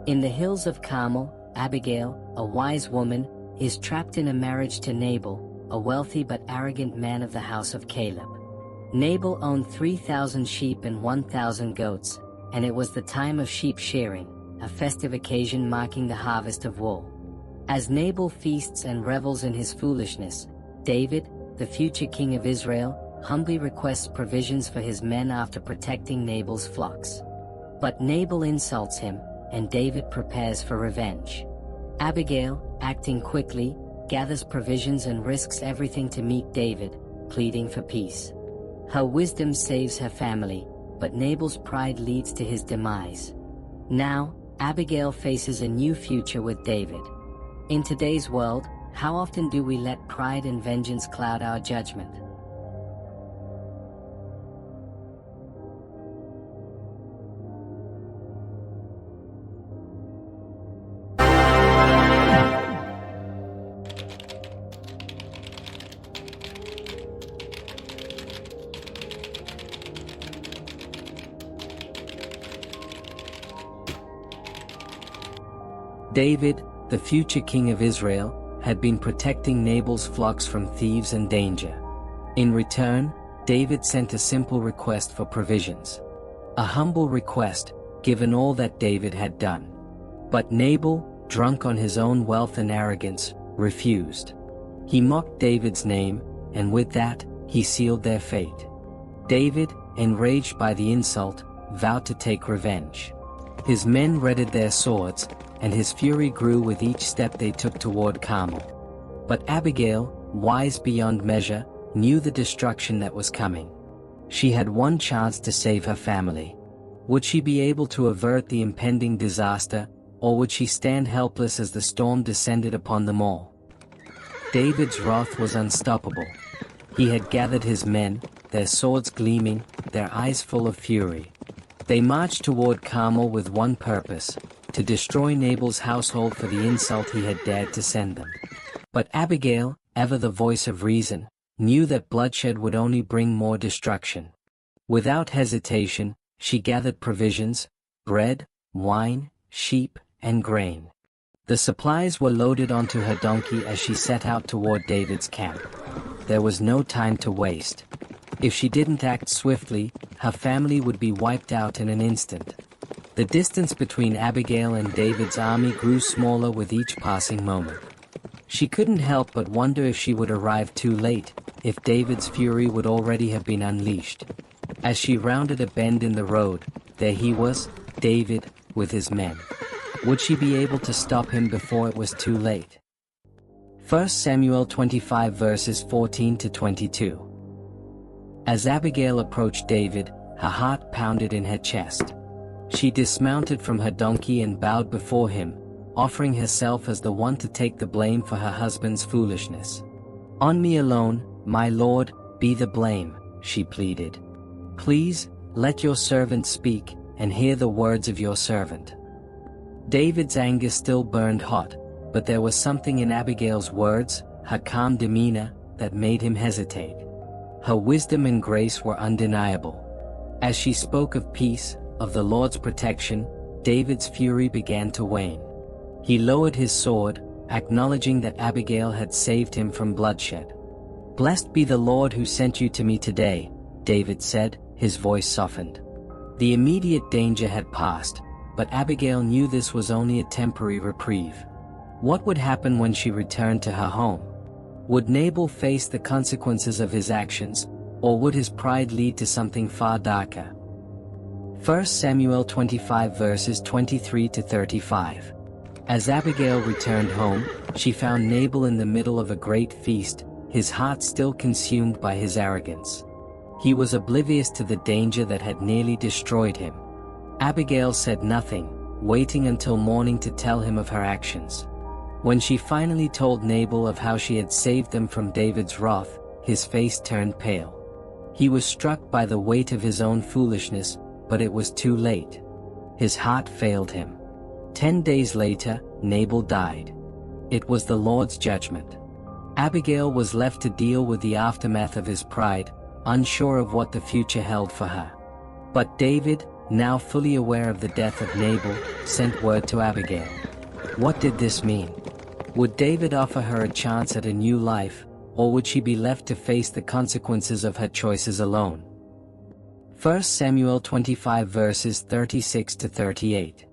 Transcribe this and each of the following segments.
In the hills of Carmel, Abigail, a wise woman, is trapped in a marriage to Nabal, a wealthy but arrogant man of the house of Caleb. Nabal owned 3,000 sheep and 1,000 goats, and it was the time of sheep shearing, a festive occasion marking the harvest of wool. As Nabal feasts and revels in his foolishness, David, the future king of Israel, humbly requests provisions for his men after protecting Nabal's flocks. But Nabal insults him, and David prepares for revenge. Abigail, acting quickly, gathers provisions and risks everything to meet David, pleading for peace. Her wisdom saves her family, but Nabal's pride leads to his demise. Now, Abigail faces a new future with David. In today's world, how often do we let pride and vengeance cloud our judgment? David, the future king of Israel, had been protecting Nabal's flocks from thieves and danger. In return, David sent a simple request for provisions. A humble request, given all that David had done. But Nabal, drunk on his own wealth and arrogance, refused. He mocked David's name, and with that, he sealed their fate. David, enraged by the insult, vowed to take revenge. His men readied their swords, and his fury grew with each step they took toward Carmel. But Abigail, wise beyond measure, knew the destruction that was coming. She had one chance to save her family. Would she be able to avert the impending disaster, or would she stand helpless as the storm descended upon them all? David's wrath was unstoppable. He had gathered his men, their swords gleaming, their eyes full of fury. They marched toward Carmel with one purpose: to destroy Nabal's household for the insult he had dared to send them. But Abigail, ever the voice of reason, knew that bloodshed would only bring more destruction. Without hesitation, she gathered provisions: bread, wine, sheep, and grain. The supplies were loaded onto her donkey as she set out toward David's camp. There was no time to waste. If she didn't act swiftly, her family would be wiped out in an instant. The distance between Abigail and David's army grew smaller with each passing moment. She couldn't help but wonder if she would arrive too late, if David's fury would already have been unleashed. As she rounded a bend in the road, there he was, David, with his men. Would she be able to stop him before it was too late? 1 Samuel 25 verses 14 to 22. As Abigail approached David, her heart pounded in her chest. She dismounted from her donkey and bowed before him, offering herself as the one to take the blame for her husband's foolishness. "On me alone, my lord, be the blame," she pleaded. "Please, let your servant speak, and hear the words of your servant." David's anger still burned hot, but there was something in Abigail's words, her calm demeanor, that made him hesitate. Her wisdom and grace were undeniable. As she spoke of peace, of the Lord's protection, David's fury began to wane. He lowered his sword, acknowledging that Abigail had saved him from bloodshed. "Blessed be the Lord who sent you to me today," David said, his voice softened. The immediate danger had passed, but Abigail knew this was only a temporary reprieve. What would happen when she returned to her home? Would Nabal face the consequences of his actions, or would his pride lead to something far darker? 1 Samuel 25 verses 23 to 35. As Abigail returned home, she found Nabal in the middle of a great feast, his heart still consumed by his arrogance. He was oblivious to the danger that had nearly destroyed him. Abigail said nothing, waiting until morning to tell him of her actions. When she finally told Nabal of how she had saved them from David's wrath, his face turned pale. He was struck by the weight of his own foolishness, but it was too late. His heart failed him. 10 days later, Nabal died. It was the Lord's judgment. Abigail was left to deal with the aftermath of his pride, unsure of what the future held for her. But David, now fully aware of the death of Nabal, sent word to Abigail. What did this mean? Would David offer her a chance at a new life, or would she be left to face the consequences of her choices alone? 1 Samuel 25 verses 36 to 38.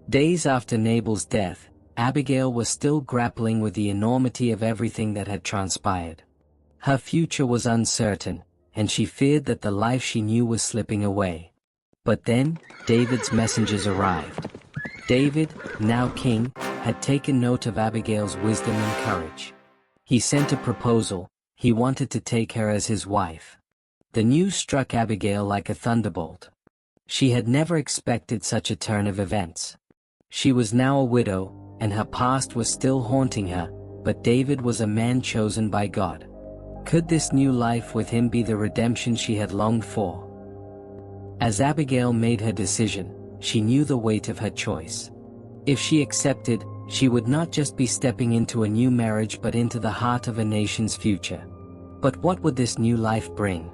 Days after Nabal's death, Abigail was still grappling with the enormity of everything that had transpired. Her future was uncertain, and she feared that the life she knew was slipping away. But then, David's messengers arrived. David, now king, had taken note of Abigail's wisdom and courage. He sent a proposal. He wanted to take her as his wife. The news struck Abigail like a thunderbolt. She had never expected such a turn of events. She was now a widow, and her past was still haunting her, but David was a man chosen by God. Could this new life with him be the redemption she had longed for? As Abigail made her decision, she knew the weight of her choice. If she accepted, she would not just be stepping into a new marriage but into the heart of a nation's future. But what would this new life bring?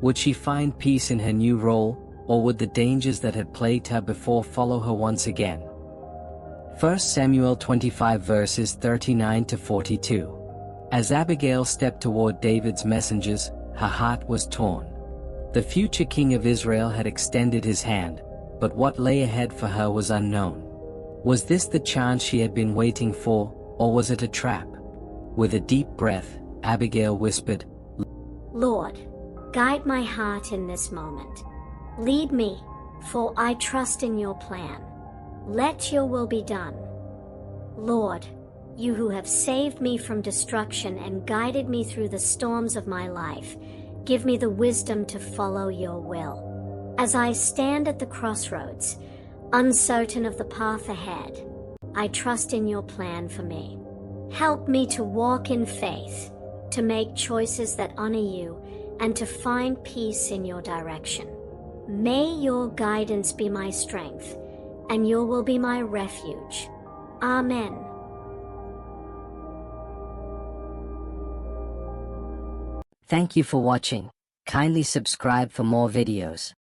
Would she find peace in her new role, or would the dangers that had plagued her before follow her once again? 1 Samuel 25 verses 39 to 42. As Abigail stepped toward David's messengers, her heart was torn. The future king of Israel had extended his hand, but what lay ahead for her was unknown. Was this the chance she had been waiting for, or was it a trap? With a deep breath, Abigail whispered, Lord, guide my heart in this moment. Lead me, for I trust in your plan. Let your will be done. Lord, you who have saved me from destruction and guided me through the storms of my life, give me the wisdom to follow your will. As I stand at the crossroads, uncertain of the path ahead, I trust in your plan for me. Help me to walk in faith, to make choices that honor you, and to find peace in your direction. May your guidance be my strength, and your will be my refuge. Amen. Thank you for watching. Kindly subscribe for more videos.